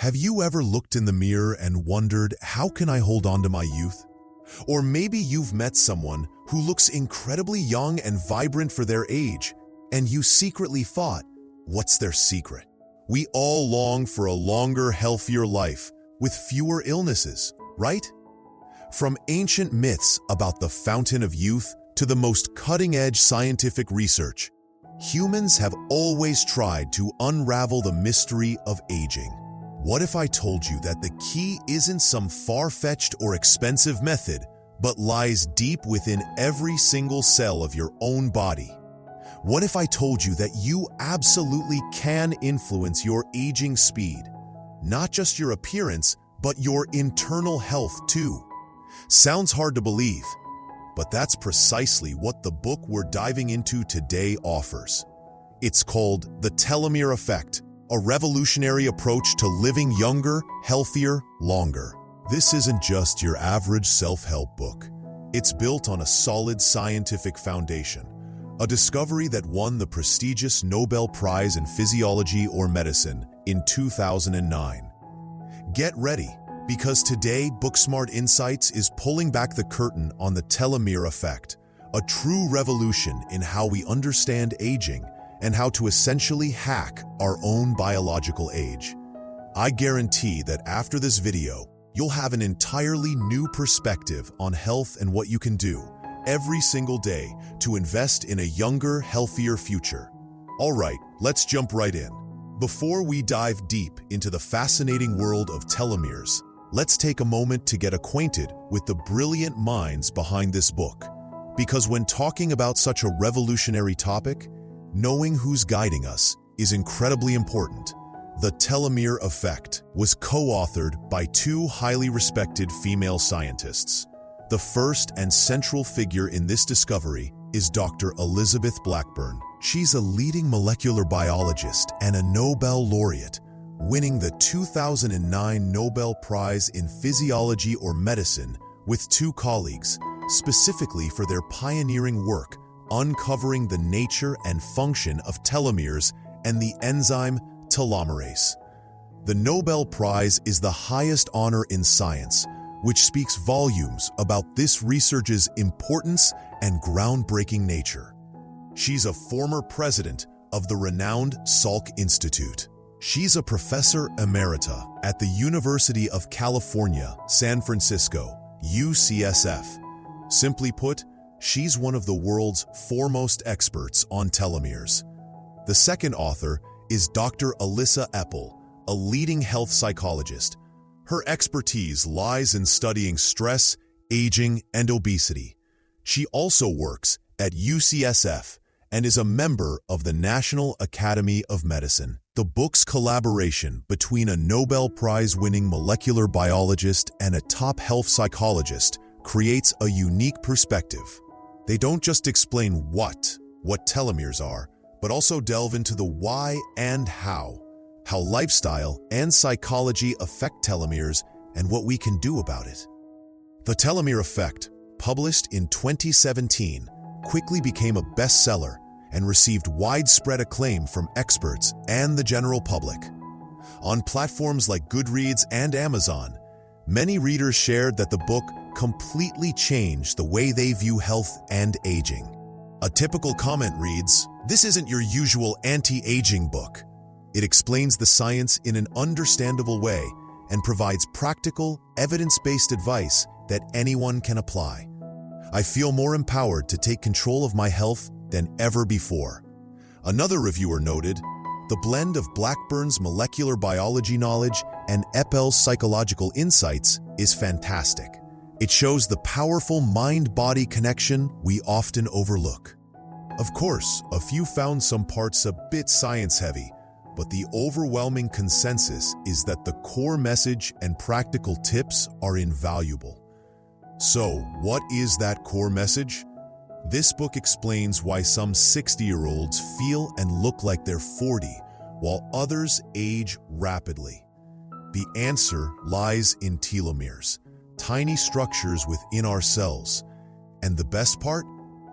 Have you ever looked in the mirror and wondered, how can I hold on to my youth? Or maybe you've met someone who looks incredibly young and vibrant for their age, and you secretly thought, what's their secret? We all long for a longer, healthier life with fewer illnesses, right? From ancient myths about the fountain of youth to the most cutting-edge scientific research, humans have always tried to unravel the mystery of aging. What if I told you that the key isn't some far-fetched or expensive method, but lies deep within every single cell of your own body? What if I told you that you absolutely can influence your aging speed? Not just your appearance, but your internal health too. Sounds hard to believe, but that's precisely what the book we're diving into today offers. It's called The Telomere Effect, a revolutionary approach to living younger, healthier, longer. This isn't just your average self-help book. It's built on a solid scientific foundation, a discovery that won the prestigious Nobel Prize in Physiology or Medicine in 2009. Get ready, because today BookSmart Insights is pulling back the curtain on the Telomere Effect, a true revolution in how we understand aging and how to essentially hack our own biological age. I guarantee that after this video, you'll have an entirely new perspective on health and what you can do every single day to invest in a younger, healthier future. All right, let's jump right in. Before we dive deep into the fascinating world of telomeres, let's take a moment to get acquainted with the brilliant minds behind this book. Because when talking about such a revolutionary topic, knowing who's guiding us is incredibly important. The Telomere Effect was co-authored by two highly respected female scientists. The first and central figure in this discovery is Dr. Elizabeth Blackburn. She's a leading molecular biologist and a Nobel laureate, winning the 2009 Nobel Prize in Physiology or Medicine with two colleagues, specifically for their pioneering work uncovering the nature and function of telomeres and the enzyme Telomerase. The Nobel Prize is the highest honor in science, which speaks volumes about this research's importance and groundbreaking nature. She's a former president of the renowned Salk Institute. She's a professor emerita at the University of California, San Francisco, UCSF. Simply put, she's one of the world's foremost experts on telomeres. The second author is Dr. Elissa Epel, a leading health psychologist. Her expertise lies in studying stress, aging, and obesity. She also works at UCSF and is a member of the National Academy of Medicine. The book's collaboration between a Nobel Prize-winning molecular biologist and a top health psychologist creates a unique perspective. They don't just explain what telomeres are, but also delve into the why and how lifestyle and psychology affect telomeres and what we can do about it. The Telomere Effect, published in 2017, quickly became a bestseller and received widespread acclaim from experts and the general public. On platforms like Goodreads and Amazon, many readers shared that the book completely changed the way they view health and aging. A typical comment reads, "This isn't your usual anti-aging book. It explains the science in an understandable way and provides practical, evidence-based advice that anyone can apply. I feel more empowered to take control of my health than ever before." Another reviewer noted, "The blend of Blackburn's molecular biology knowledge and Epel's psychological insights is fantastic. It shows the powerful mind-body connection we often overlook." Of course, a few found some parts a bit science-heavy, but the overwhelming consensus is that the core message and practical tips are invaluable. So, what is that core message? This book explains why some 60-year-olds feel and look like they're 40, while others age rapidly. The answer lies in telomeres, tiny structures within our cells. And the best part?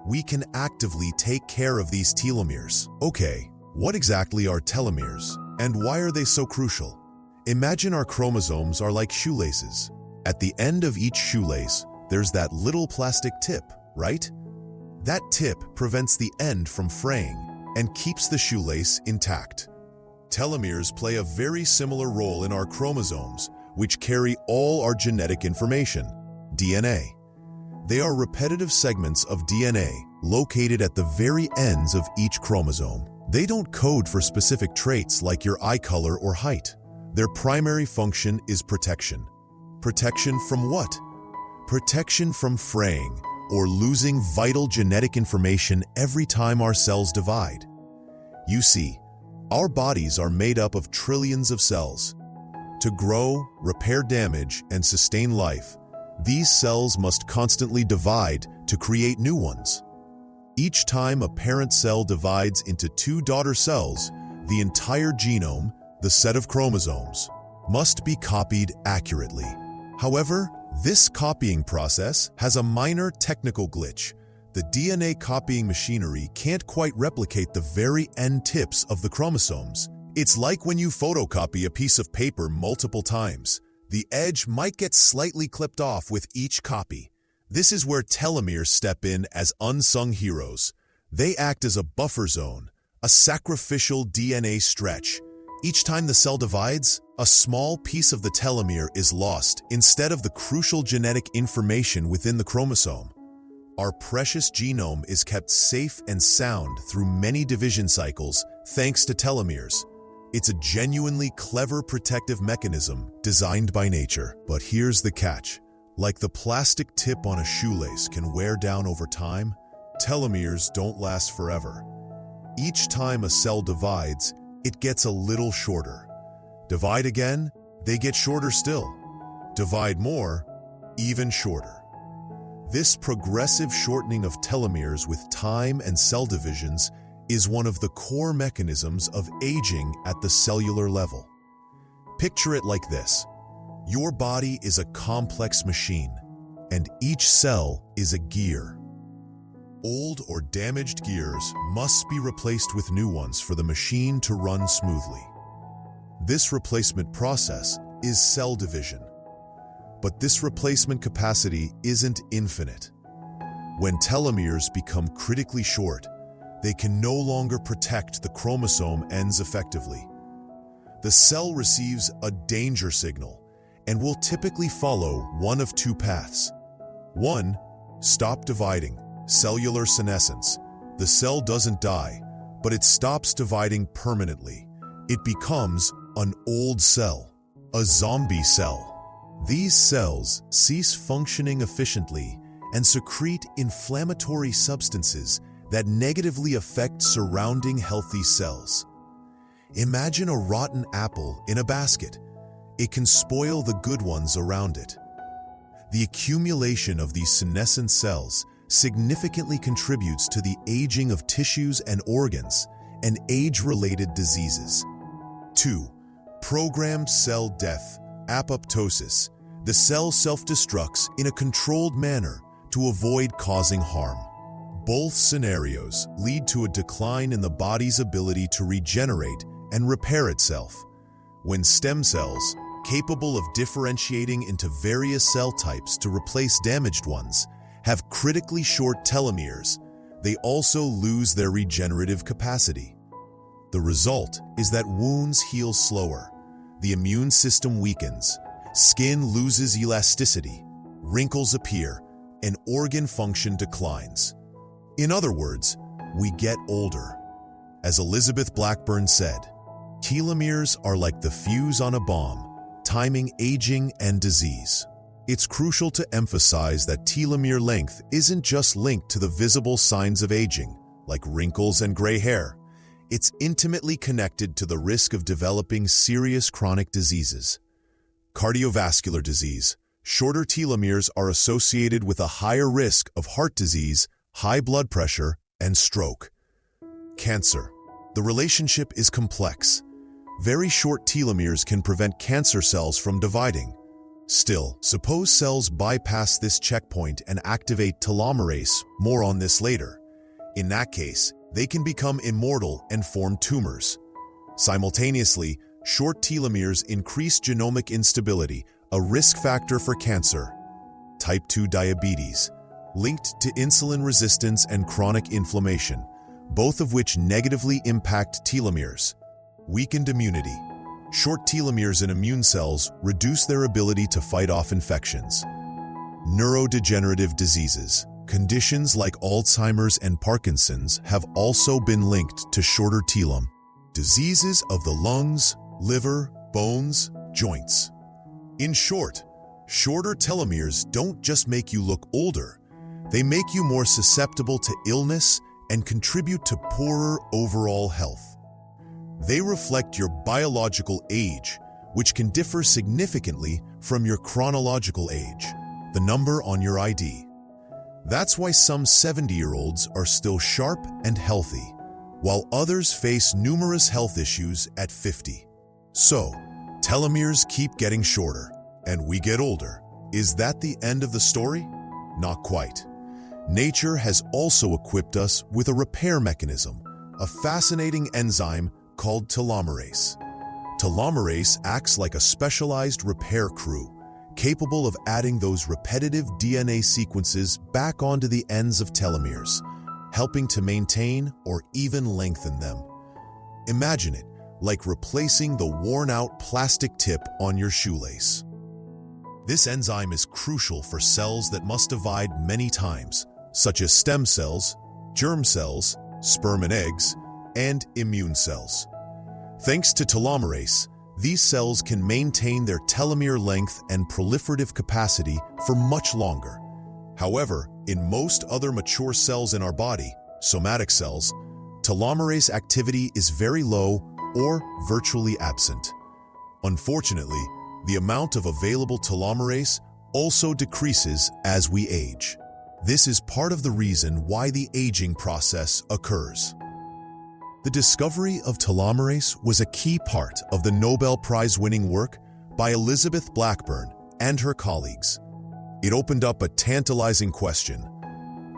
We can actively take care of these telomeres. Okay, what exactly are telomeres, and why are they so crucial? Imagine our chromosomes are like shoelaces. At the end of each shoelace, there's that little plastic tip, right? That tip prevents the end from fraying and keeps the shoelace intact. Telomeres play a very similar role in our chromosomes, which carry all our genetic information, DNA. They are repetitive segments of DNA located at the very ends of each chromosome. They don't code for specific traits like your eye color or height. Their primary function is protection. Protection from what? Protection from fraying or losing vital genetic information every time our cells divide. You see, our bodies are made up of trillions of cells. To grow, repair damage, and sustain life, these cells must constantly divide to create new ones. Each time a parent cell divides into two daughter cells, the entire genome, the set of chromosomes, must be copied accurately. However, this copying process has a minor technical glitch. The DNA copying machinery can't quite replicate the very end tips of the chromosomes. It's like when you photocopy a piece of paper multiple times. The edge might get slightly clipped off with each copy. This is where telomeres step in as unsung heroes. They act as a buffer zone, a sacrificial DNA stretch. Each time the cell divides, a small piece of the telomere is lost instead of the crucial genetic information within the chromosome. Our precious genome is kept safe and sound through many division cycles thanks to telomeres. It's a genuinely clever protective mechanism designed by nature. But here's the catch. Like the plastic tip on a shoelace can wear down over time, telomeres don't last forever. Each time a cell divides, it gets a little shorter. Divide again, they get shorter still. Divide more, even shorter. This progressive shortening of telomeres with time and cell divisions is one of the core mechanisms of aging at the cellular level. Picture it like this. Your body is a complex machine, and each cell is a gear. Old or damaged gears must be replaced with new ones for the machine to run smoothly. This replacement process is cell division. But this replacement capacity isn't infinite. When telomeres become critically short, they can no longer protect the chromosome ends effectively. The cell receives a danger signal and will typically follow one of two paths. 1. Stop dividing, cellular senescence. The cell doesn't die, but it stops dividing permanently. It becomes an old cell, a zombie cell. These cells cease functioning efficiently and secrete inflammatory substances that negatively affect surrounding healthy cells. Imagine a rotten apple in a basket. It can spoil the good ones around it. The accumulation of these senescent cells significantly contributes to the aging of tissues and organs and age-related diseases. 2. Programmed cell death, apoptosis. The cell self-destructs in a controlled manner to avoid causing harm. Both scenarios lead to a decline in the body's ability to regenerate and repair itself. When stem cells, capable of differentiating into various cell types to replace damaged ones, have critically short telomeres, they also lose their regenerative capacity. The result is that wounds heal slower, the immune system weakens, skin loses elasticity, wrinkles appear, and organ function declines. In other words, we get older. As Elizabeth Blackburn said, telomeres are like the fuse on a bomb, timing aging and disease. It's crucial to emphasize that telomere length isn't just linked to the visible signs of aging, like wrinkles and gray hair. It's intimately connected to the risk of developing serious chronic diseases. Cardiovascular disease. Shorter telomeres are associated with a higher risk of heart disease, high blood pressure, and stroke. Cancer. The relationship is complex. Very short telomeres can prevent cancer cells from dividing. Still, suppose cells bypass this checkpoint and activate telomerase, more on this later. In that case, they can become immortal and form tumors. Simultaneously, short telomeres increase genomic instability, a risk factor for cancer. Type 2 diabetes, linked to insulin resistance and chronic inflammation, both of which negatively impact telomeres. Weakened immunity. Short telomeres in immune cells reduce their ability to fight off infections. Neurodegenerative diseases. Conditions like Alzheimer's and Parkinson's have also been linked to shorter telome. Diseases of the lungs, liver, bones, joints. In short, shorter telomeres don't just make you look older, they make you more susceptible to illness and contribute to poorer overall health. They reflect your biological age, which can differ significantly from your chronological age, the number on your ID. That's why some 70-year-olds are still sharp and healthy, while others face numerous health issues at 50. So, telomeres keep getting shorter, and we get older. Is that the end of the story? Not quite. Nature has also equipped us with a repair mechanism, a fascinating enzyme called telomerase. Telomerase acts like a specialized repair crew, capable of adding those repetitive DNA sequences back onto the ends of telomeres, helping to maintain or even lengthen them. Imagine it like replacing the worn-out plastic tip on your shoelace. This enzyme is crucial for cells that must divide many times, such as stem cells, germ cells, sperm and eggs, and immune cells. Thanks to telomerase, these cells can maintain their telomere length and proliferative capacity for much longer. However, in most other mature cells in our body, somatic cells, telomerase activity is very low or virtually absent. Unfortunately, the amount of available telomerase also decreases as we age. This is part of the reason why the aging process occurs. The discovery of telomerase was a key part of the Nobel Prize-winning work by Elizabeth Blackburn and her colleagues. It opened up a tantalizing question.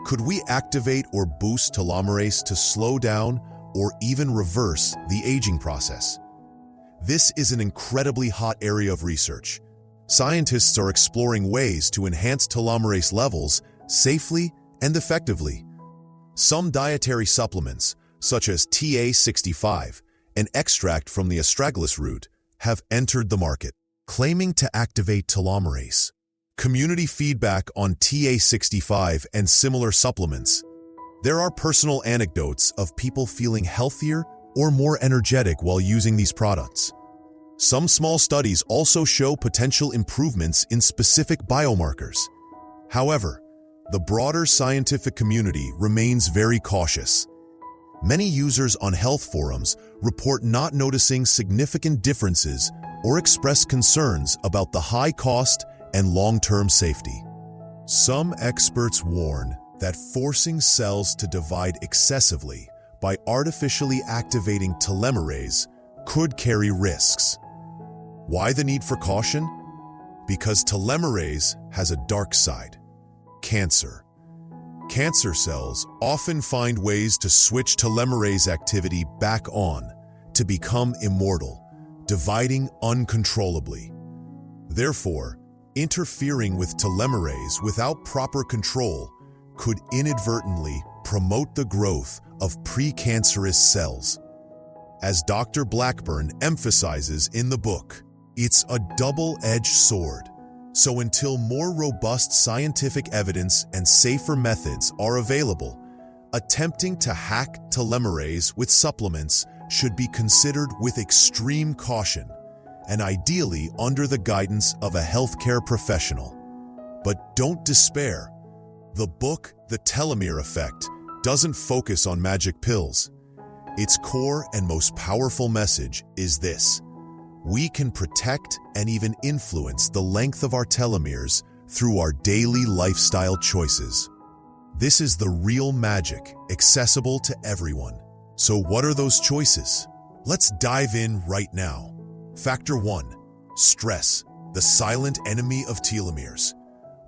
Could we activate or boost telomerase to slow down or even reverse the aging process? This is an incredibly hot area of research. Scientists are exploring ways to enhance telomerase levels safely and effectively. Some dietary supplements, such as TA65, an extract from the astragalus root, have entered the market, claiming to activate telomerase. Community feedback on TA65 and similar supplements. There are personal anecdotes of people feeling healthier or more energetic while using these products. Some small studies also show potential improvements in specific biomarkers. However, the broader scientific community remains very cautious. Many users on health forums report not noticing significant differences or express concerns about the high cost and long-term safety. Some experts warn that forcing cells to divide excessively by artificially activating telomerase could carry risks. Why the need for caution? Because telomerase has a dark side: cancer. Cancer cells often find ways to switch telomerase activity back on to become immortal, dividing uncontrollably. Therefore, interfering with telomerase without proper control could inadvertently promote the growth of precancerous cells. As Dr. Blackburn emphasizes in the book, it's a double-edged sword. So until more robust scientific evidence and safer methods are available, attempting to hack telomerase with supplements should be considered with extreme caution and ideally under the guidance of a healthcare professional. But don't despair. The book, The Telomere Effect, doesn't focus on magic pills. Its core and most powerful message is this: we can protect and even influence the length of our telomeres through our daily lifestyle choices. This is the real magic, accessible to everyone. So what are those choices? Let's dive in right now. Factor 1. Stress, the silent enemy of telomeres.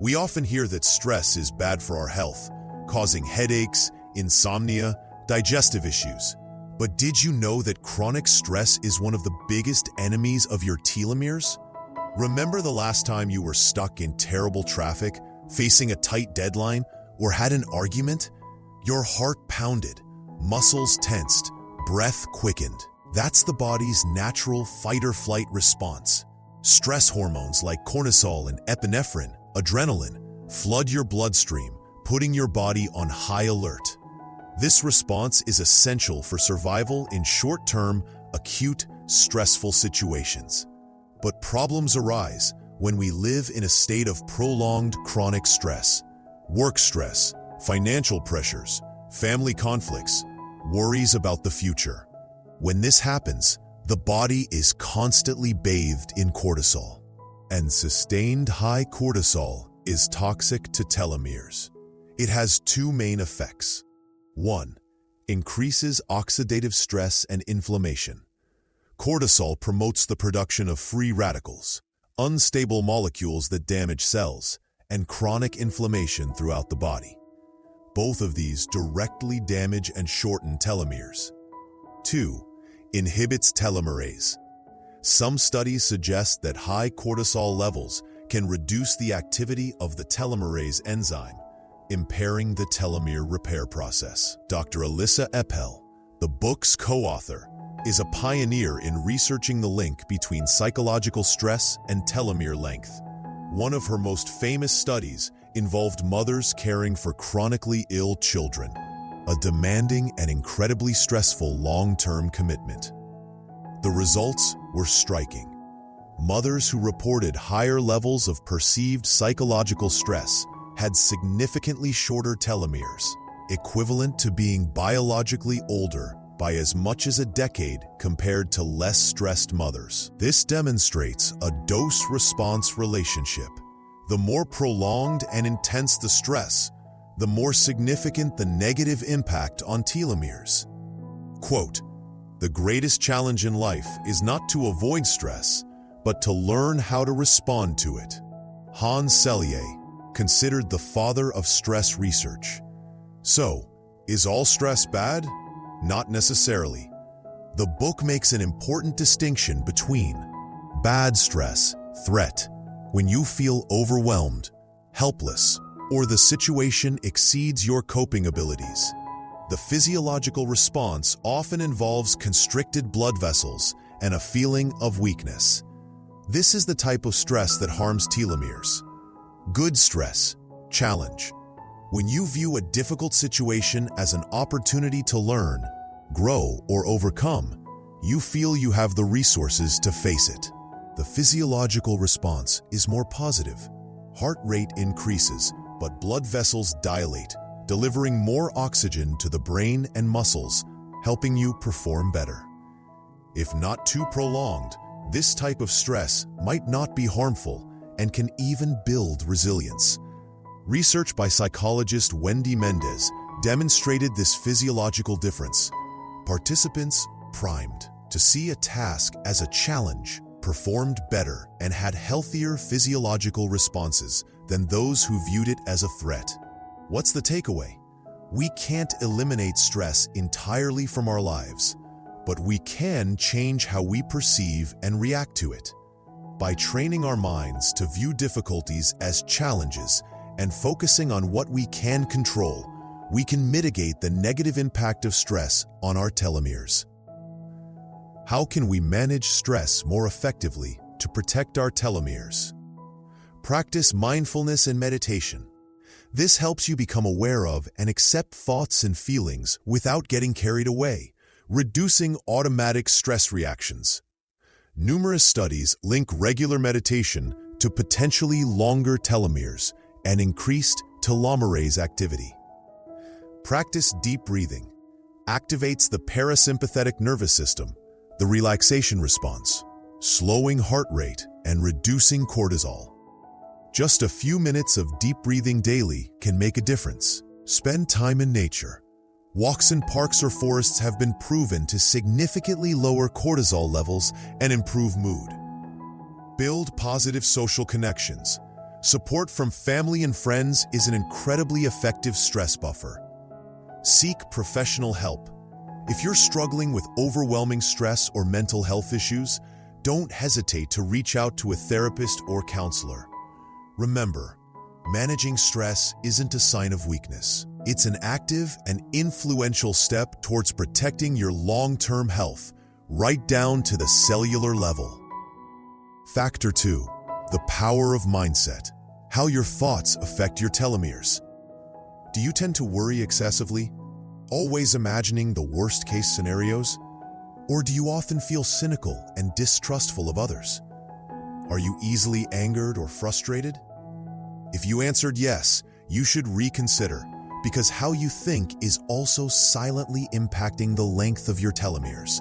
We often hear that stress is bad for our health, causing headaches, insomnia, digestive issues. But did you know that chronic stress is one of the biggest enemies of your telomeres? Remember the last time you were stuck in terrible traffic, facing a tight deadline, or had an argument? Your heart pounded, muscles tensed, breath quickened. That's the body's natural fight-or-flight response. Stress hormones like cortisol and epinephrine, adrenaline, flood your bloodstream, putting your body on high alert. This response is essential for survival in short-term, acute, stressful situations. But problems arise when we live in a state of prolonged chronic stress. Work stress, financial pressures, family conflicts, worries about the future. When this happens, the body is constantly bathed in cortisol. And sustained high cortisol is toxic to telomeres. It has two main effects. 1. Increases oxidative stress and inflammation. Cortisol promotes the production of free radicals, unstable molecules that damage cells, and chronic inflammation throughout the body. Both of these directly damage and shorten telomeres. 2. Inhibits telomerase. Some studies suggest that high cortisol levels can reduce the activity of the telomerase enzyme, impairing the telomere repair process. Dr. Elissa Epel, the book's co-author, is a pioneer in researching the link between psychological stress and telomere length. One of her most famous studies involved mothers caring for chronically ill children, a demanding and incredibly stressful long-term commitment. The results were striking. Mothers who reported higher levels of perceived psychological stress had significantly shorter telomeres, equivalent to being biologically older by as much as a decade compared to less stressed mothers. This demonstrates a dose-response relationship. The more prolonged and intense the stress, the more significant the negative impact on telomeres. Quote, "The greatest challenge in life is not to avoid stress, but to learn how to respond to it." Hans Selye, considered the father of stress research. So, is all stress bad? Not necessarily. The book makes an important distinction between bad stress, threat, when you feel overwhelmed, helpless, or the situation exceeds your coping abilities. The physiological response often involves constricted blood vessels and a feeling of weakness. This is the type of stress that harms telomeres. Good stress, challenge. When you view a difficult situation as an opportunity to learn, grow, or overcome, you feel you have the resources to face it. The physiological response is more positive. Heart rate increases, but blood vessels dilate, delivering more oxygen to the brain and muscles, helping you perform better. If not too prolonged, this type of stress might not be harmful and can even build resilience. Research by psychologist Wendy Mendez demonstrated this physiological difference. Participants, primed to see a task as a challenge, performed better and had healthier physiological responses than those who viewed it as a threat. What's the takeaway? We can't eliminate stress entirely from our lives, but we can change how we perceive and react to it. By training our minds to view difficulties as challenges and focusing on what we can control, we can mitigate the negative impact of stress on our telomeres. How can we manage stress more effectively to protect our telomeres? Practice mindfulness and meditation. This helps you become aware of and accept thoughts and feelings without getting carried away, reducing automatic stress reactions. Numerous studies link regular meditation to potentially longer telomeres and increased telomerase activity. Practice deep breathing. Activates the parasympathetic nervous system, the relaxation response, slowing heart rate and reducing cortisol. Just a few minutes of deep breathing daily can make a difference. Spend time in nature. Walks in parks or forests have been proven to significantly lower cortisol levels and improve mood. Build positive social connections. Support from family and friends is an incredibly effective stress buffer. Seek professional help. If you're struggling with overwhelming stress or mental health issues, don't hesitate to reach out to a therapist or counselor. Remember, managing stress isn't a sign of weakness. It's an active and influential step towards protecting your long-term health, right down to the cellular level. Factor 2. The power of mindset. How your thoughts affect your telomeres. Do you tend to worry excessively, always imagining the worst-case scenarios? Or do you often feel cynical and distrustful of others? Are you easily angered or frustrated? If you answered yes, you should reconsider, because how you think is also silently impacting the length of your telomeres.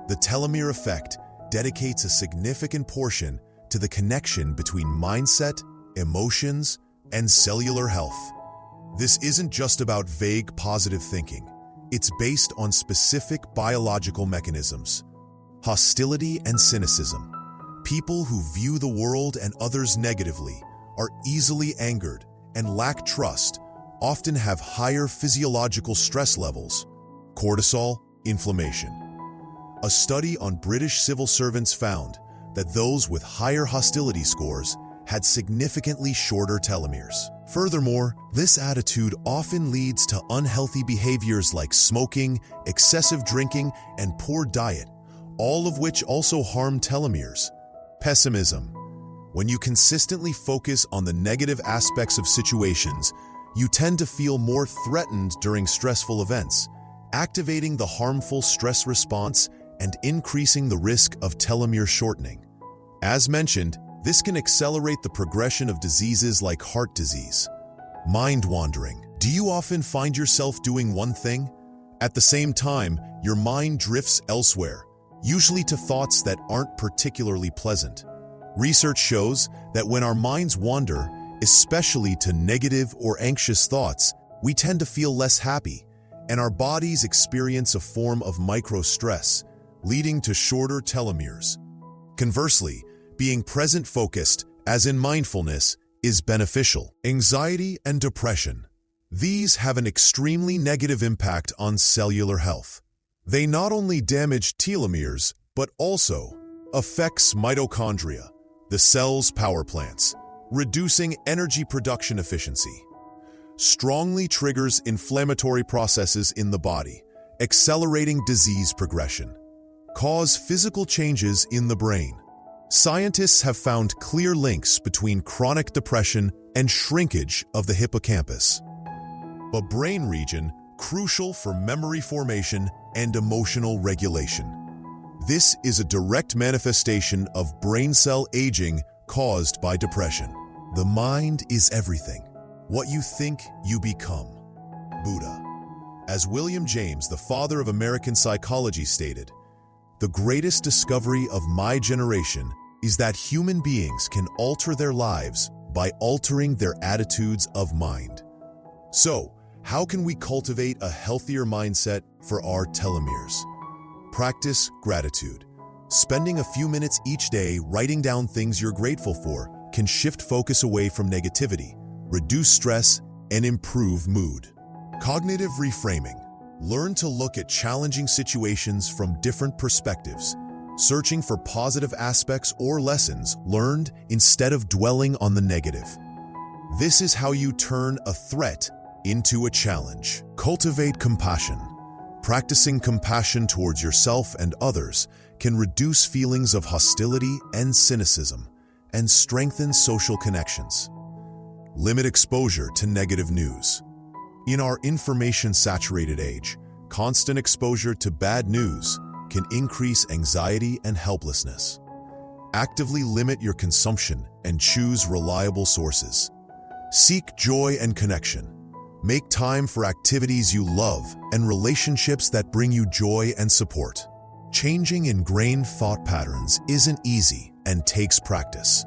The Telomere Effect dedicates a significant portion to the connection between mindset, emotions, and cellular health. This isn't just about vague positive thinking. It's based on specific biological mechanisms. Hostility and cynicism. People who view the world and others negatively are easily angered and lack trust, often have higher physiological stress levels, cortisol, inflammation. A study on British civil servants found that those with higher hostility scores had significantly shorter telomeres. Furthermore, this attitude often leads to unhealthy behaviors like smoking, excessive drinking, and poor diet, all of which also harm telomeres. Pessimism. When you consistently focus on the negative aspects of situations, you tend to feel more threatened during stressful events, activating the harmful stress response and increasing the risk of telomere shortening. As mentioned, this can accelerate the progression of diseases like heart disease. Mind wandering. Do you often find yourself doing one thing? At the same time, your mind drifts elsewhere, usually to thoughts that aren't particularly pleasant. Research shows that when our minds wander, especially to negative or anxious thoughts, we tend to feel less happy, and our bodies experience a form of micro-stress, leading to shorter telomeres. Conversely, being present-focused, as in mindfulness, is beneficial. Anxiety and depression. These have an extremely negative impact on cellular health. They not only damage telomeres, but also affects mitochondria, the cell's power plants, reducing energy production efficiency. Strongly triggers inflammatory processes in the body, accelerating disease progression. Cause physical changes in the brain. Scientists have found clear links between chronic depression and shrinkage of the hippocampus, a brain region crucial for memory formation and emotional regulation. This is a direct manifestation of brain cell aging caused by depression. The mind is everything. What you think, you become. Buddha. As William James, the father of American psychology, stated, "The greatest discovery of my generation is that human beings can alter their lives by altering their attitudes of mind." So, how can we cultivate a healthier mindset for our telomeres? Practice gratitude. Spending a few minutes each day writing down things you're grateful for can shift focus away from negativity, reduce stress, and improve mood. Cognitive reframing. Learn to look at challenging situations from different perspectives, searching for positive aspects or lessons learned instead of dwelling on the negative. This is how you turn a threat into a challenge. Cultivate compassion. Practicing compassion towards yourself and others can reduce feelings of hostility and cynicism and strengthen social connections. Limit exposure to negative news. In our information-saturated age, constant exposure to bad news can increase anxiety and helplessness. Actively limit your consumption and choose reliable sources. Seek joy and connection. Make time for activities you love and relationships that bring you joy and support. Changing ingrained thought patterns isn't easy and takes practice.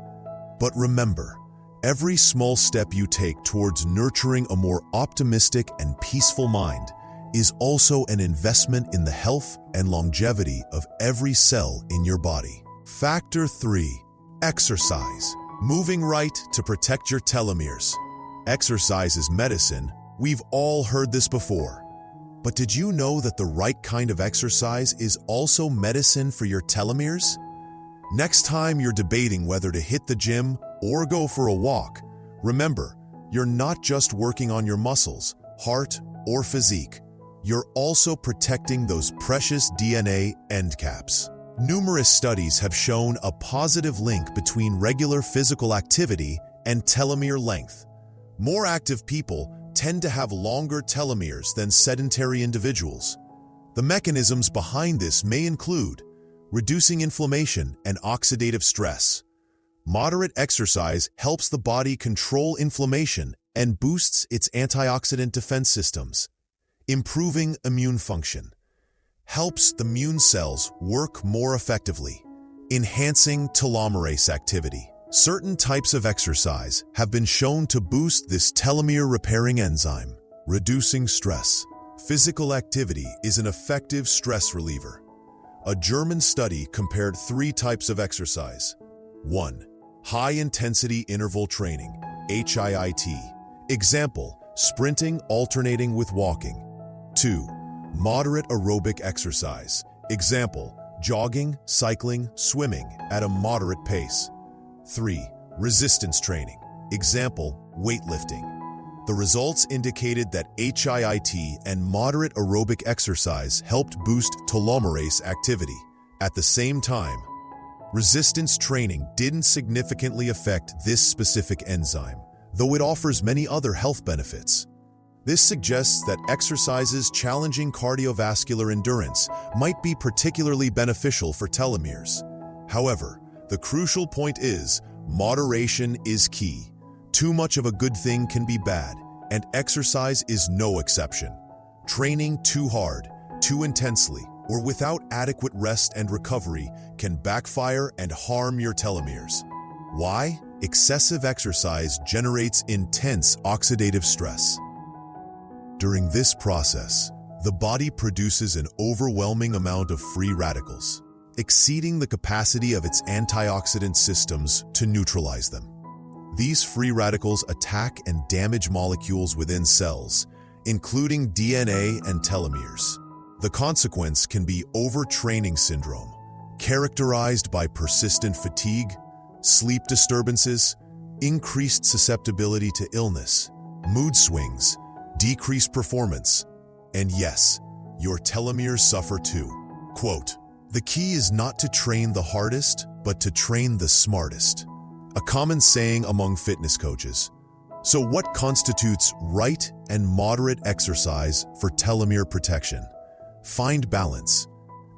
But remember, every small step you take towards nurturing a more optimistic and peaceful mind is also an investment in the health and longevity of every cell in your body. Factor 3. Exercise. Moving right to protect your telomeres. Exercise is medicine. We've all heard this before. But did you know that the right kind of exercise is also medicine for your telomeres? Next time you're debating whether to hit the gym or go for a walk, remember, you're not just working on your muscles, heart, or physique. You're also protecting those precious DNA end caps. Numerous studies have shown a positive link between regular physical activity and telomere length. More active people tend to have longer telomeres than sedentary individuals. The mechanisms behind this may include reducing inflammation and oxidative stress. Moderate exercise helps the body control inflammation and boosts its antioxidant defense systems. Improving immune function helps the immune cells work more effectively. Enhancing telomerase activity. Certain types of exercise have been shown to boost this telomere repairing enzyme. Reducing stress. Physical activity is an effective stress reliever. A German study compared 3 types of exercise. 1. High-intensity interval training, HIIT. Example, sprinting alternating with walking. 2. Moderate aerobic exercise. Example, jogging, cycling, swimming at a moderate pace. 3. Resistance training. Example, weightlifting. The results indicated that HIIT and moderate aerobic exercise helped boost telomerase activity. At the same time, resistance training didn't significantly affect this specific enzyme, though it offers many other health benefits. This suggests that exercises challenging cardiovascular endurance might be particularly beneficial for telomeres. However, the crucial point is, moderation is key. Too much of a good thing can be bad, and exercise is no exception. Training too hard, too intensely, or without adequate rest and recovery can backfire and harm your telomeres. Why? Excessive exercise generates intense oxidative stress. During this process, the body produces an overwhelming amount of free radicals, exceeding the capacity of its antioxidant systems to neutralize them. These free radicals attack and damage molecules within cells, including DNA and telomeres. The consequence can be overtraining syndrome, characterized by persistent fatigue, sleep disturbances, increased susceptibility to illness, mood swings, decreased performance, and yes, your telomeres suffer too. Quote, "The key is not to train the hardest, but to train the smartest." A common saying among fitness coaches. So what constitutes right and moderate exercise for telomere protection? Find balance.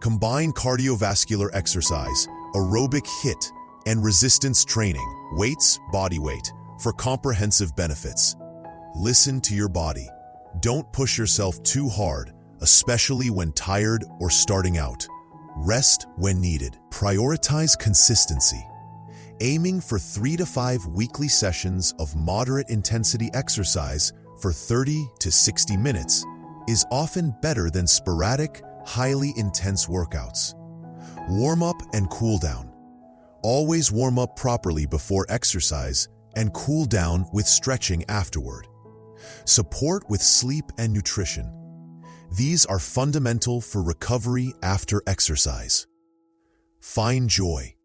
Combine cardiovascular exercise, aerobic HIIT, and resistance training, weights, body weight, for comprehensive benefits. Listen to your body. Don't push yourself too hard, especially when tired or starting out. Rest when needed. Prioritize consistency. Aiming for 3 to 5 weekly sessions of moderate intensity exercise for 30 to 60 minutes is often better than sporadic, highly intense workouts. Warm up and cool down. Always warm up properly before exercise and cool down with stretching afterward. Support with sleep and nutrition. These are fundamental for recovery after exercise. Find joy.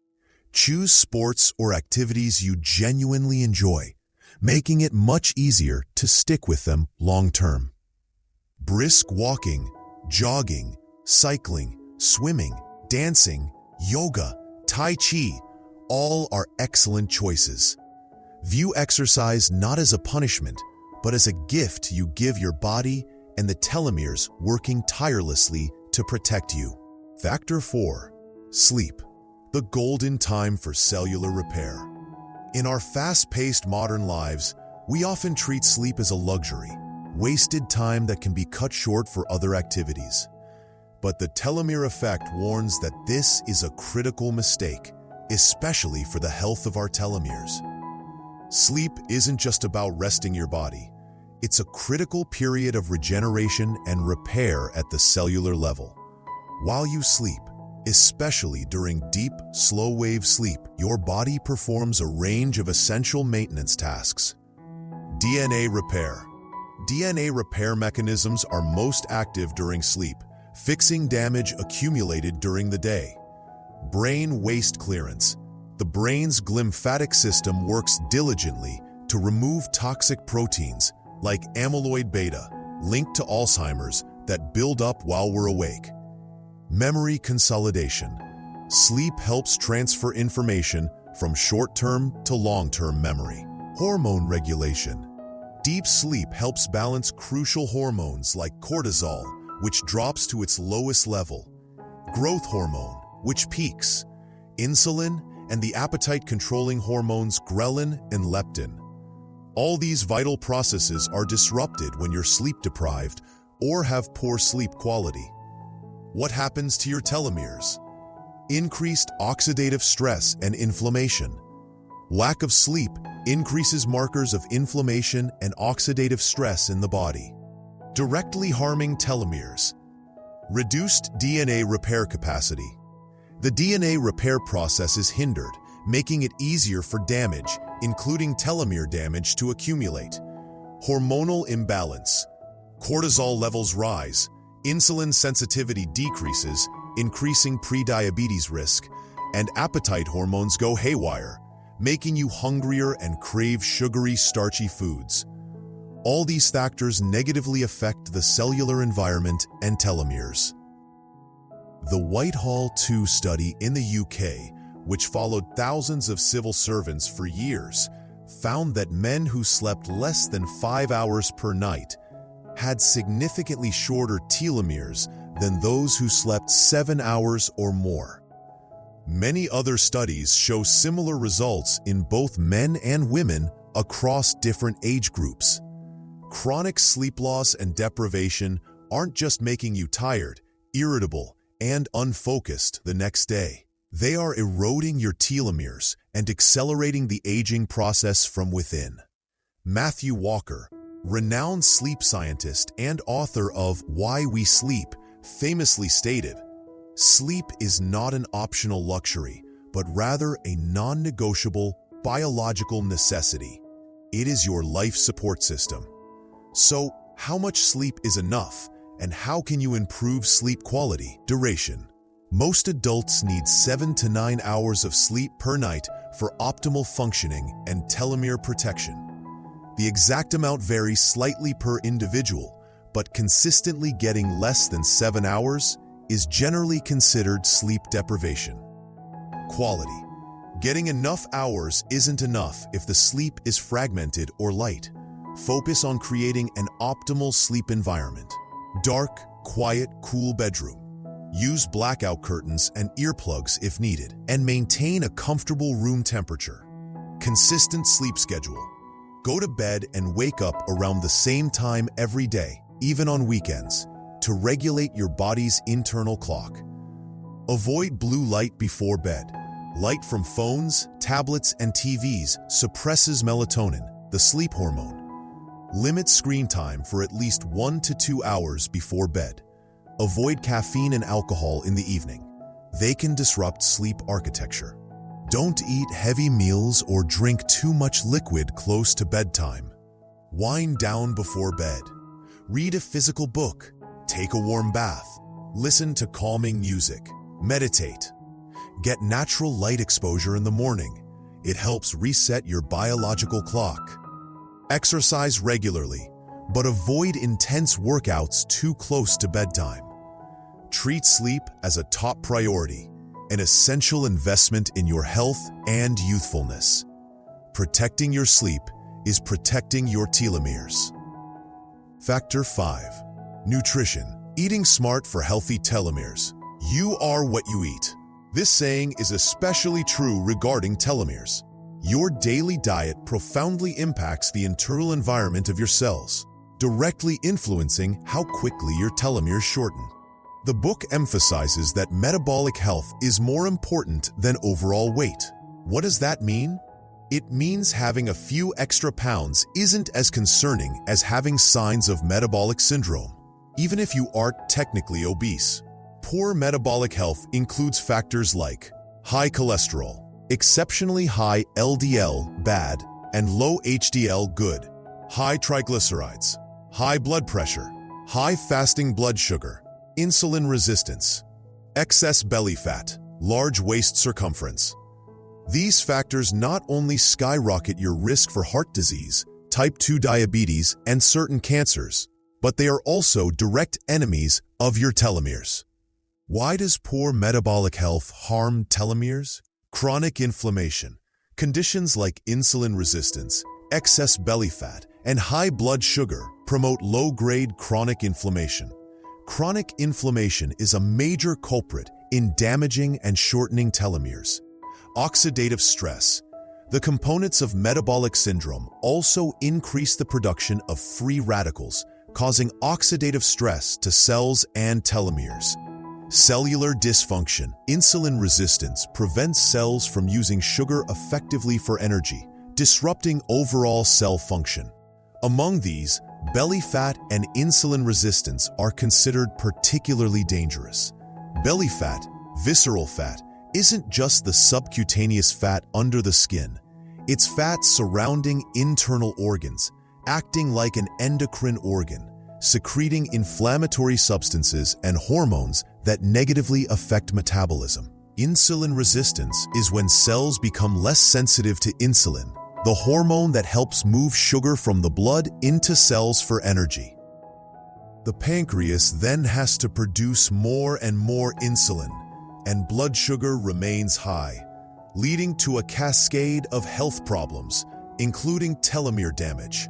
Choose sports or activities you genuinely enjoy, making it much easier to stick with them long-term. Brisk walking, jogging, cycling, swimming, dancing, yoga, tai chi, all are excellent choices. View exercise not as a punishment, but as a gift you give your body and the telomeres working tirelessly to protect you. Factor 4. Sleep. The golden time for cellular repair. In our fast-paced modern lives, we often treat sleep as a luxury, wasted time that can be cut short for other activities. But the Telomere Effect warns that this is a critical mistake, especially for the health of our telomeres. Sleep isn't just about resting your body. It's a critical period of regeneration and repair at the cellular level. While you sleep, especially during deep, slow-wave sleep, your body performs a range of essential maintenance tasks. DNA repair. DNA repair mechanisms are most active during sleep, fixing damage accumulated during the day. Brain waste clearance. The brain's glymphatic system works diligently to remove toxic proteins like amyloid beta, linked to Alzheimer's, that build up while we're awake. Memory consolidation. Sleep helps transfer information from short-term to long-term memory. Hormone regulation. Deep sleep helps balance crucial hormones like cortisol, which drops to its lowest level, growth hormone, which peaks, insulin, and the appetite-controlling hormones ghrelin and leptin. All these vital processes are disrupted when you're sleep-deprived or have poor sleep quality. What happens to your telomeres? Increased oxidative stress and inflammation. Lack of sleep increases markers of inflammation and oxidative stress in the body, directly harming telomeres. Reduced DNA repair capacity. The DNA repair process is hindered, making it easier for damage, including telomere damage, to accumulate. Hormonal imbalance. Cortisol levels rise, insulin sensitivity decreases, increasing prediabetes risk, and appetite hormones go haywire, making you hungrier and crave sugary, starchy foods. All these factors negatively affect the cellular environment and telomeres. The Whitehall 2 study in the UK, which followed thousands of civil servants for years, found that men who slept less than 5 hours per night had significantly shorter telomeres than those who slept 7 hours or more. Many other studies show similar results in both men and women across different age groups. Chronic sleep loss and deprivation aren't just making you tired, irritable, and unfocused the next day. They are eroding your telomeres and accelerating the aging process from within. Matthew Walker, renowned sleep scientist and author of Why We Sleep, famously stated, "Sleep is not an optional luxury, but rather a non-negotiable biological necessity. It is your life support system." So, how much sleep is enough, and how can you improve sleep quality? Duration. Most adults need 7 to 9 hours of sleep per night for optimal functioning and telomere protection. The exact amount varies slightly per individual, but consistently getting less than 7 hours is generally considered sleep deprivation. Quality. Getting enough hours isn't enough if the sleep is fragmented or light. Focus on creating an optimal sleep environment. Dark, quiet, cool bedroom. Use blackout curtains and earplugs if needed, and maintain a comfortable room temperature. Consistent sleep schedule. Go to bed and wake up around the same time every day, even on weekends, to regulate your body's internal clock. Avoid blue light before bed. Light from phones, tablets, and TVs suppresses melatonin, the sleep hormone. Limit screen time for at least 1 to 2 hours before bed. Avoid caffeine and alcohol in the evening. They can disrupt sleep architecture. Don't eat heavy meals or drink too much liquid close to bedtime. Wind down before bed. Read a physical book. Take a warm bath. Listen to calming music. Meditate. Get natural light exposure in the morning. It helps reset your biological clock. Exercise regularly, but avoid intense workouts too close to bedtime. Treat sleep as a top priority, an essential investment in your health and youthfulness. Protecting your sleep is protecting your telomeres. Factor 5. Nutrition. Eating smart for healthy telomeres. You are what you eat. This saying is especially true regarding telomeres. Your daily diet profoundly impacts the internal environment of your cells, directly influencing how quickly your telomeres shorten. The book emphasizes that metabolic health is more important than overall weight. What does that mean? It means having a few extra pounds isn't as concerning as having signs of metabolic syndrome, even if you aren't technically obese. Poor metabolic health includes factors like high cholesterol, exceptionally high LDL bad, and low HDL good, high triglycerides, high blood pressure, high fasting blood sugar, insulin resistance, excess belly fat, large waist circumference. These factors not only skyrocket your risk for heart disease, type 2 diabetes, and certain cancers, but they are also direct enemies of your telomeres. Why does poor metabolic health harm telomeres? Chronic inflammation. Conditions like insulin resistance, excess belly fat, and high blood sugar promote low-grade chronic inflammation. Chronic inflammation is a major culprit in damaging and shortening telomeres. Oxidative stress. The components of metabolic syndrome also increase the production of free radicals, causing oxidative stress to cells and telomeres. Cellular dysfunction. Insulin resistance prevents cells from using sugar effectively for energy, disrupting overall cell function. Among these, belly fat and insulin resistance are considered particularly dangerous. Belly fat, visceral fat, isn't just the subcutaneous fat under the skin. It's fat surrounding internal organs, acting like an endocrine organ, secreting inflammatory substances and hormones that negatively affect metabolism. Insulin resistance is when cells become less sensitive to insulin, the hormone that helps move sugar from the blood into cells for energy. The pancreas then has to produce more and more insulin, and blood sugar remains high, leading to a cascade of health problems, including telomere damage.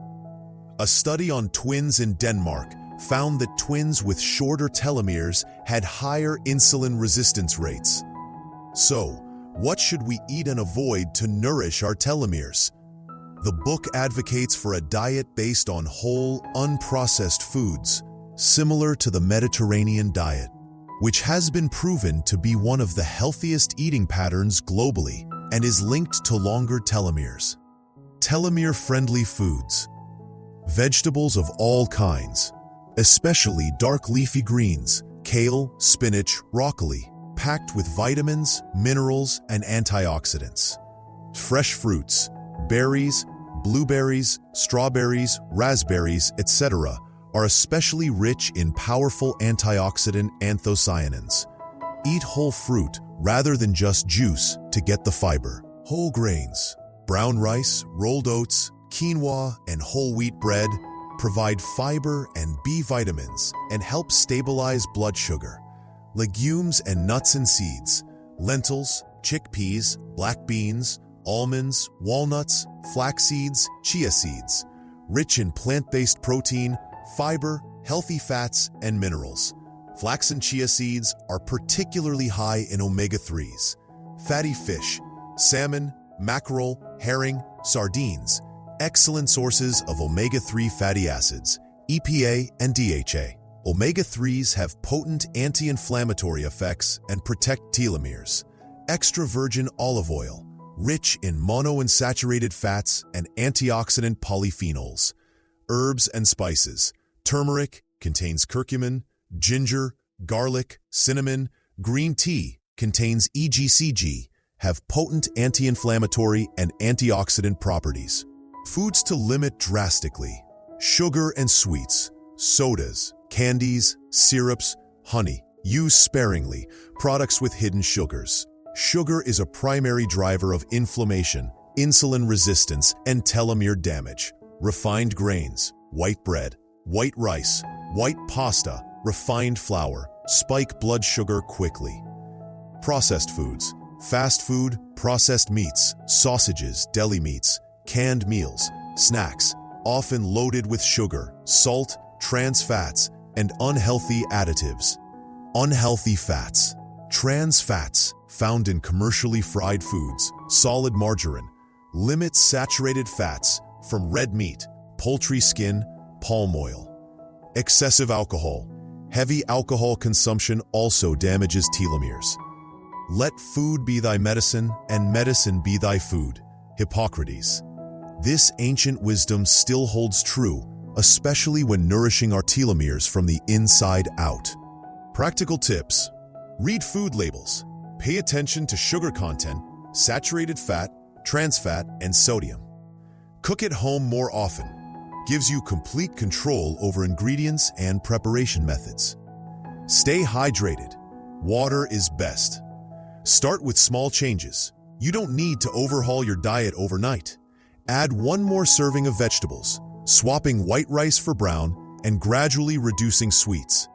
A study on twins in Denmark found that twins with shorter telomeres had higher insulin resistance rates. So, what should we eat and avoid to nourish our telomeres? The book advocates for a diet based on whole, unprocessed foods, similar to the Mediterranean diet, which has been proven to be one of the healthiest eating patterns globally and is linked to longer telomeres. Telomere-friendly foods. Vegetables of all kinds, especially dark leafy greens, kale, spinach, broccoli, packed with vitamins, minerals, and antioxidants. Fresh fruits, berries, blueberries, strawberries, raspberries, etc., are especially rich in powerful antioxidant anthocyanins. Eat whole fruit rather than just juice to get the fiber. Whole grains, brown rice, rolled oats, quinoa, and whole wheat bread provide fiber and B vitamins and help stabilize blood sugar. Legumes and nuts and seeds, lentils, chickpeas, black beans, almonds, walnuts, flax seeds, chia seeds, rich in plant-based protein, fiber, healthy fats, and minerals. Flax and chia seeds are particularly high in omega-3s. Fatty fish, salmon, mackerel, herring, sardines, excellent sources of omega-3 fatty acids, EPA and DHA. Omega-3s have potent anti-inflammatory effects and protect telomeres. Extra virgin olive oil, rich in monounsaturated fats and antioxidant polyphenols. Herbs and spices. Turmeric contains curcumin, ginger, garlic, cinnamon. Green tea contains EGCG, have potent anti-inflammatory and antioxidant properties. Foods to limit drastically. Sugar and sweets, sodas, candies, syrups, honey. Use sparingly. Products with hidden sugars. Sugar is a primary driver of inflammation, insulin resistance, and telomere damage. Refined grains, white bread, white rice, white pasta, refined flour, spike blood sugar quickly. Processed foods, fast food, processed meats, sausages, deli meats, canned meals, snacks, often loaded with sugar, salt, trans fats, and unhealthy additives. Unhealthy fats. Trans fats, found in commercially fried foods, solid margarine, limits saturated fats from red meat, poultry skin, palm oil. Excessive alcohol. Heavy alcohol consumption also damages telomeres. Let food be thy medicine, and medicine be thy food. Hippocrates. This ancient wisdom still holds true, especially when nourishing our telomeres from the inside out. Practical tips. Read food labels. Pay attention to sugar content, saturated fat, trans fat, and sodium. Cook at home more often. gives you complete control over ingredients and preparation methods. Stay hydrated. Water is best. Start with small changes. You don't need to overhaul your diet overnight. Add one more serving of vegetables, swapping white rice for brown, and gradually reducing sweets.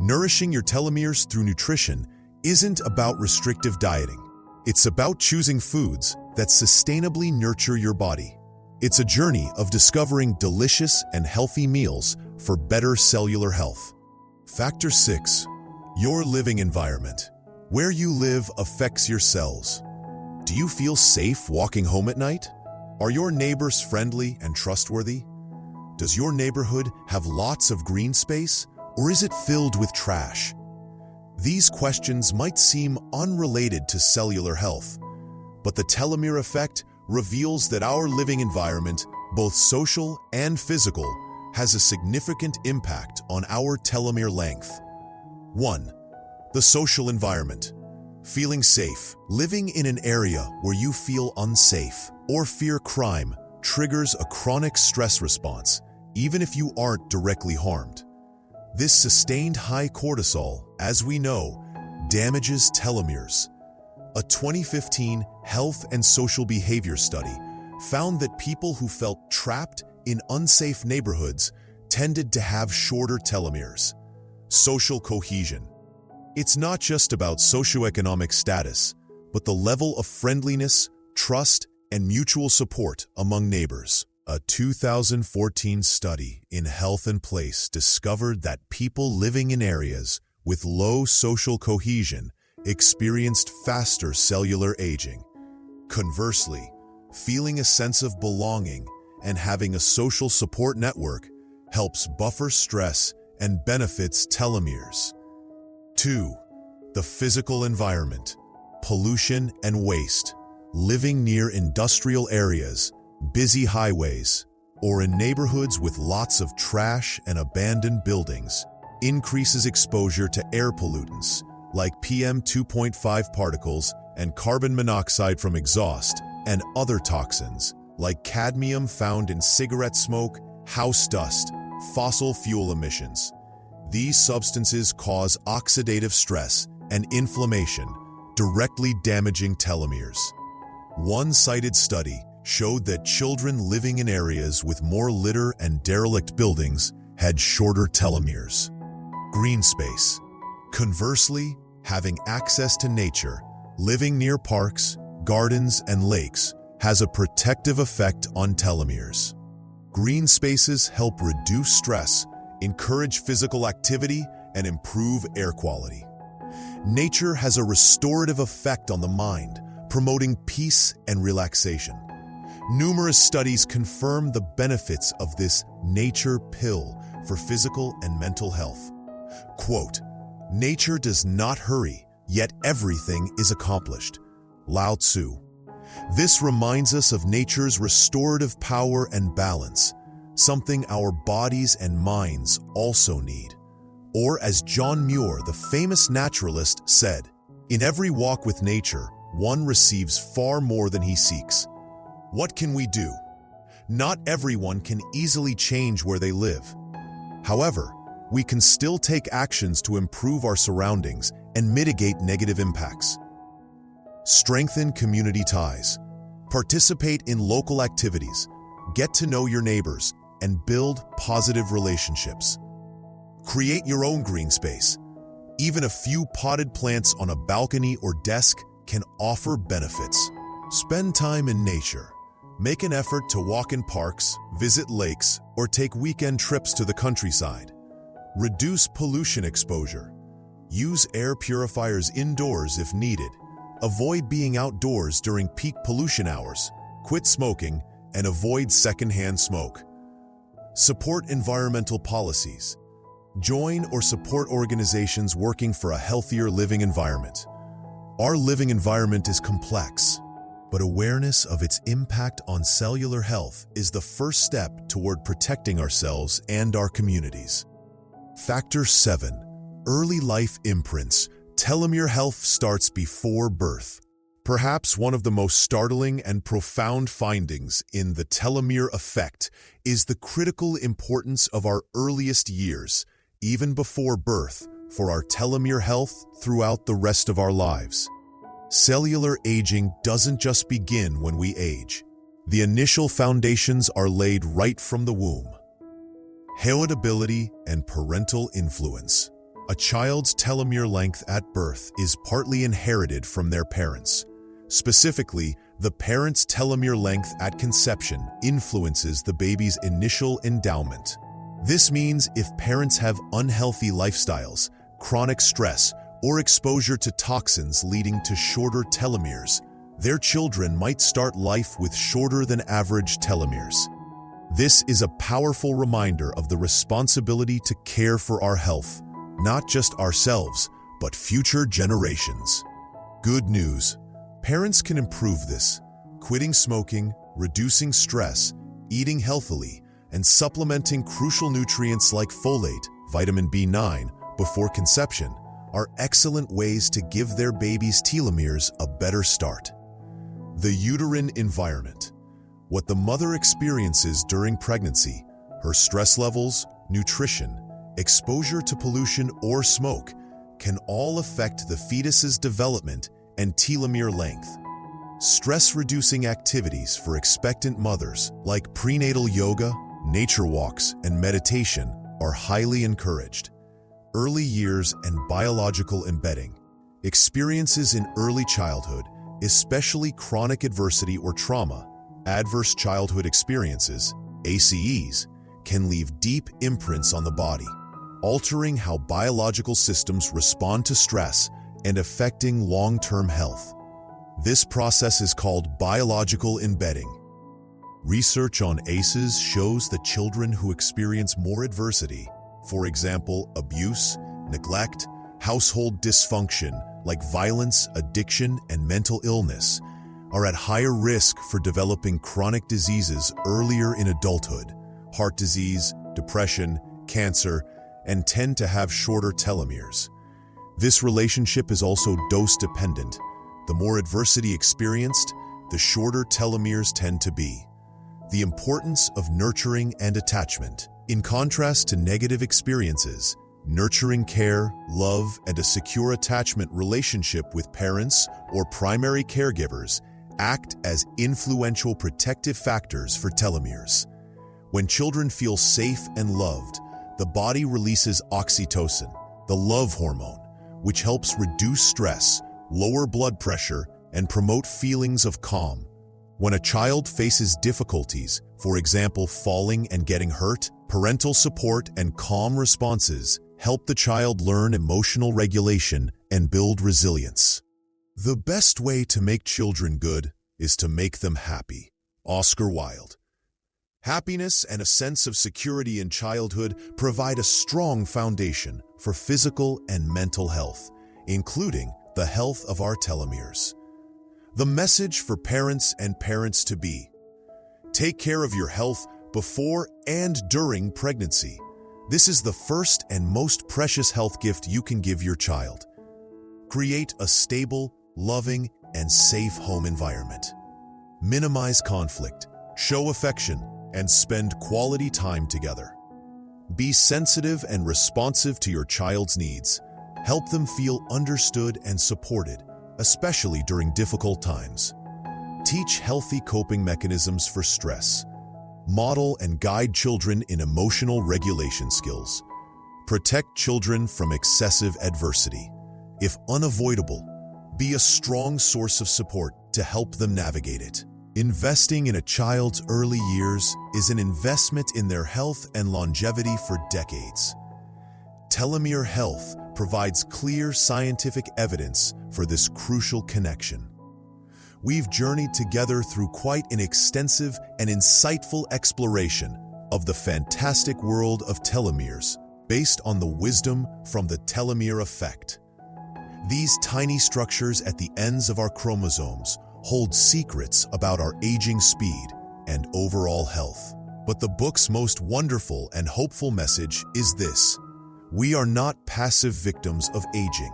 Nourishing your telomeres through nutrition isn't about restrictive dieting. It's about choosing foods that sustainably nurture your body. It's a journey of discovering delicious and healthy meals for better cellular health. Factor 6. Your living environment. Where you live affects your cells. Do you feel safe walking home at night? Are your neighbors friendly and trustworthy? Does your neighborhood have lots of green space, or is it filled with trash? These questions might seem unrelated to cellular health, but the telomere effect reveals that our living environment, both social and physical, has a significant impact on our telomere length. 1. The social environment. Feeling safe. Living in an area where you feel unsafe or fear crime triggers a chronic stress response, even if you aren't directly harmed. This sustained high cortisol, as we know, damages telomeres. A 2015 health and social behavior study found that people who felt trapped in unsafe neighborhoods tended to have shorter telomeres. Social cohesion. It's not just about socioeconomic status, but the level of friendliness, trust, and mutual support among neighbors. A 2014 study in Health and Place discovered that people living in areas with low social cohesion experienced faster cellular aging. Conversely, feeling a sense of belonging and having a social support network helps buffer stress and benefits telomeres. 2. The physical environment. Pollution and waste. Living near industrial areas, busy highways, or in neighborhoods with lots of trash and abandoned buildings increases exposure to air pollutants like PM 2.5 particles and carbon monoxide from exhaust, and other toxins like cadmium found in cigarette smoke, house dust, fossil fuel emissions. These substances cause oxidative stress and inflammation, directly damaging telomeres. One cited study showed that children living in areas with more litter and derelict buildings had shorter telomeres. Green space. Conversely, having access to nature, living near parks, gardens, and lakes has a protective effect on telomeres. Green spaces help reduce stress, encourage physical activity, and improve air quality. Nature has a restorative effect on the mind, promoting peace and relaxation. Numerous studies confirm the benefits of this nature pill for physical and mental health. Quote, "Nature does not hurry, yet everything is accomplished." Lao Tzu. This reminds us of nature's restorative power and balance, something our bodies and minds also need. Or as John Muir, the famous naturalist, said, "In every walk with nature, one receives far more than he seeks." What can we do? Not everyone can easily change where they live. However, we can still take actions to improve our surroundings and mitigate negative impacts. Strengthen community ties. Participate in local activities, get to know your neighbors, and build positive relationships. Create your own green space. Even a few potted plants on a balcony or desk can offer benefits. Spend time in nature. Make an effort to walk in parks, visit lakes, or take weekend trips to the countryside. Reduce pollution exposure. Use air purifiers indoors if needed. Avoid being outdoors during peak pollution hours. Quit smoking and avoid secondhand smoke. Support environmental policies. Join or support organizations working for a healthier living environment. Our living environment is complex, but awareness of its impact on cellular health is the first step toward protecting ourselves and our communities. Factor 7. Early life imprints. Telomere health starts before birth. Perhaps one of the most startling and profound findings in the telomere effect is the critical importance of our earliest years, even before birth, for our telomere health throughout the rest of our lives. Cellular aging doesn't just begin when we age. The initial foundations are laid right from the womb. Heritability and parental influence. A child's telomere length at birth is partly inherited from their parents. Specifically, the parent's telomere length at conception influences the baby's initial endowment. This means if parents have unhealthy lifestyles, chronic stress, or exposure to toxins leading to shorter telomeres, their children might start life with shorter than average telomeres. This is a powerful reminder of the responsibility to care for our health, not just ourselves, but future generations. Good news. Parents can improve this. Quitting smoking, reducing stress, eating healthily, and supplementing crucial nutrients like folate, vitamin B9, before conception are excellent ways to give their baby's telomeres a better start. The uterine environment. What the mother experiences during pregnancy, her stress levels, nutrition, exposure to pollution or smoke, can all affect the fetus's development and telomere length. Stress-reducing activities for expectant mothers, like prenatal yoga, nature walks, and meditation, are highly encouraged. Early years and biological embedding. Experiences in early childhood, especially chronic adversity or trauma, adverse childhood experiences, ACEs, can leave deep imprints on the body, altering how biological systems respond to stress and affecting long-term health. This process is called biological embedding. Research on ACEs shows that children who experience more adversity, for example, abuse, neglect, household dysfunction like violence, addiction, and mental illness, are at higher risk for developing chronic diseases earlier in adulthood, heart disease, depression, cancer, and tend to have shorter telomeres. This relationship is also dose-dependent. The more adversity experienced, the shorter telomeres tend to be. The importance of nurturing and attachment. In contrast to negative experiences, nurturing care, love, and a secure attachment relationship with parents or primary caregivers act as influential protective factors for telomeres. When children feel safe and loved, the body releases oxytocin, the love hormone, which helps reduce stress, lower blood pressure, and promote feelings of calm. When a child faces difficulties, for example, falling and getting hurt, parental support and calm responses help the child learn emotional regulation and build resilience. The best way to make children good is to make them happy. Oscar Wilde. Happiness and a sense of security in childhood provide a strong foundation for physical and mental health, including the health of our telomeres. The message for parents and parents-to-be: take care of your health before and during pregnancy. This is the first and most precious health gift you can give your child. Create a stable, loving, and safe home environment. Minimize conflict, show affection, and spend quality time together. Be sensitive and responsive to your child's needs. Help them feel understood and supported, especially during difficult times. Teach healthy coping mechanisms for stress. Model and guide children in emotional regulation skills. Protect children from excessive adversity. If unavoidable, be a strong source of support to help them navigate it. Investing in a child's early years is an investment in their health and longevity for decades. Telomere health provides clear scientific evidence for this crucial connection. We've journeyed together through quite an extensive and insightful exploration of the fantastic world of telomeres based on the wisdom from the telomere effect. These tiny structures at the ends of our chromosomes hold secrets about our aging speed and overall health. But the book's most wonderful and hopeful message is this: we are not passive victims of aging.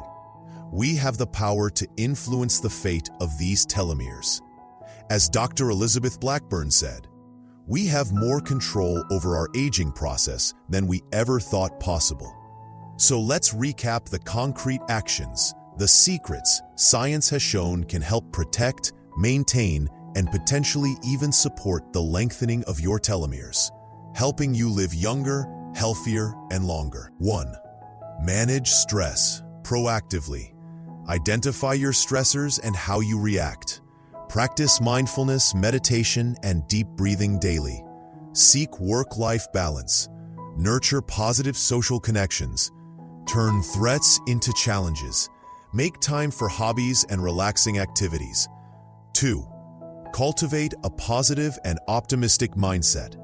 we have the power to influence the fate of these telomeres. As Dr. Elizabeth Blackburn said, we have more control over our aging process than we ever thought possible. So let's recap the concrete actions, the secrets science has shown can help protect, maintain, and potentially even support the lengthening of your telomeres, helping you live younger, healthier, and longer. 1. Manage stress proactively. Identify your stressors and how you react. Practice mindfulness, meditation, and deep breathing daily. Seek work-life balance. Nurture positive social connections. Turn threats into challenges. Make time for hobbies and relaxing activities. 2. Cultivate a positive and optimistic mindset.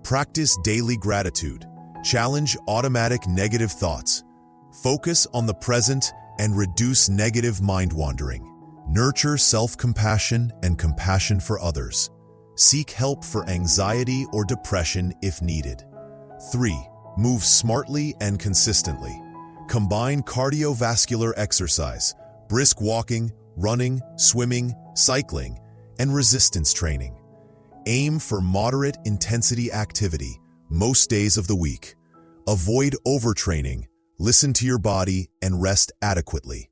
Practice daily gratitude. Challenge automatic negative thoughts. Focus on the present and reduce negative mind-wandering. Nurture self-compassion and compassion for others. Seek help for anxiety or depression if needed. 3. Move smartly and consistently. Combine cardiovascular exercise, brisk walking, running, swimming, cycling, and resistance training. Aim for moderate intensity activity most days of the week. Avoid overtraining, listen to your body, and rest adequately.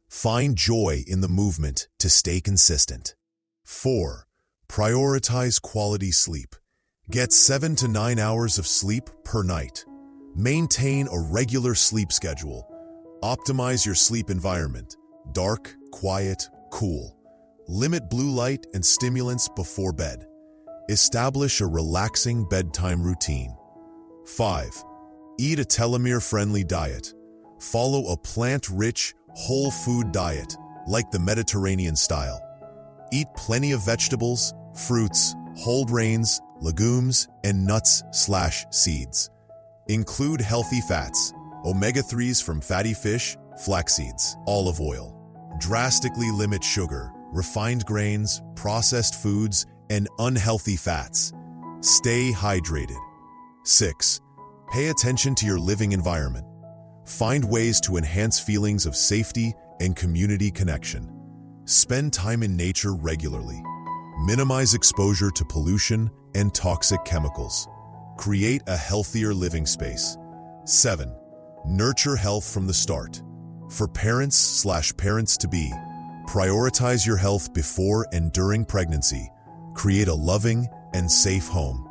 Find joy in the movement to stay consistent. 4. Prioritize quality sleep. Get 7 to 9 hours of sleep per night. Maintain a regular sleep schedule. Optimize your sleep environment. Dark, quiet, cool. Limit blue light and stimulants before bed. Establish a relaxing bedtime routine. 5. Eat a telomere-friendly diet. Follow a plant-rich, whole food diet, like the Mediterranean style. Eat plenty of vegetables, fruits, whole grains, legumes, and nuts/seeds. Include healthy fats, omega-3s from fatty fish, flax seeds, olive oil. Drastically limit sugar, refined grains, processed foods, and unhealthy fats. Stay hydrated. 6. Pay attention to your living environment. Find ways to enhance feelings of safety and community connection. Spend time in nature regularly. Minimize exposure to pollution and toxic chemicals. Create a healthier living space. 7. Nurture health from the start. For parents/parents-to-be, prioritize your health before and during pregnancy. Create a loving and safe home.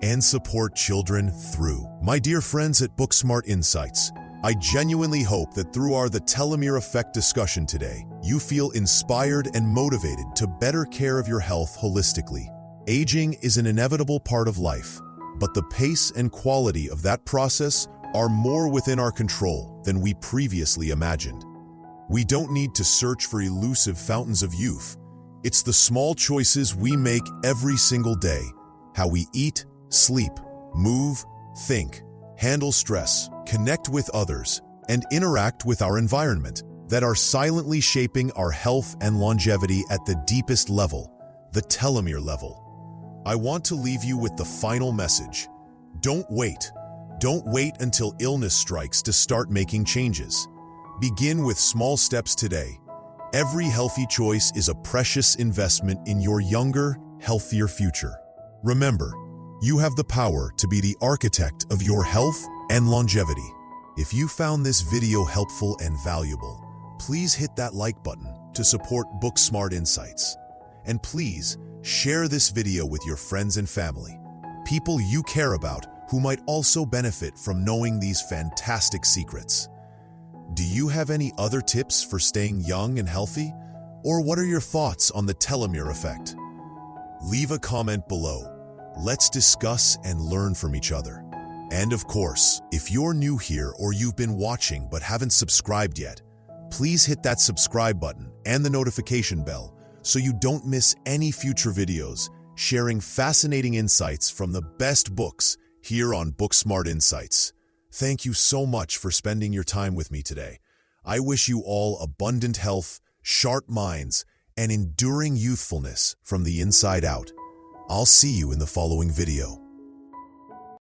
And support children through. My dear friends at BookSmart Insights, I genuinely hope that through our The Telomere Effect discussion today, you feel inspired and motivated to better care of your health holistically. Aging is an inevitable part of life, but the pace and quality of that process are more within our control than we previously imagined. We don't need to search for elusive fountains of youth. It's the small choices we make every single day, how we eat, sleep, move, think, handle stress, connect with others, and interact with our environment that are silently shaping our health and longevity at the deepest level, the telomere level. I want to leave you with the final message. Don't wait. Don't wait until illness strikes to start making changes. Begin with small steps today. Every healthy choice is a precious investment in your younger, healthier future. Remember, you have the power to be the architect of your health and longevity. If you found this video helpful and valuable, please hit that like button to support BookSmart Insights. And please, share this video with your friends and family, people you care about who might also benefit from knowing these fantastic secrets. Do you have any other tips for staying young and healthy? Or what are your thoughts on the telomere effect? Leave a comment below. Let's discuss and learn from each other. And of course, if you're new here or you've been watching but haven't subscribed yet, please hit that subscribe button and the notification bell so you don't miss any future videos sharing fascinating insights from the best books here on BookSmart Insights. Thank you so much for spending your time with me today. I wish you all abundant health, sharp minds, and enduring youthfulness from the inside out. I'll see you in the following video.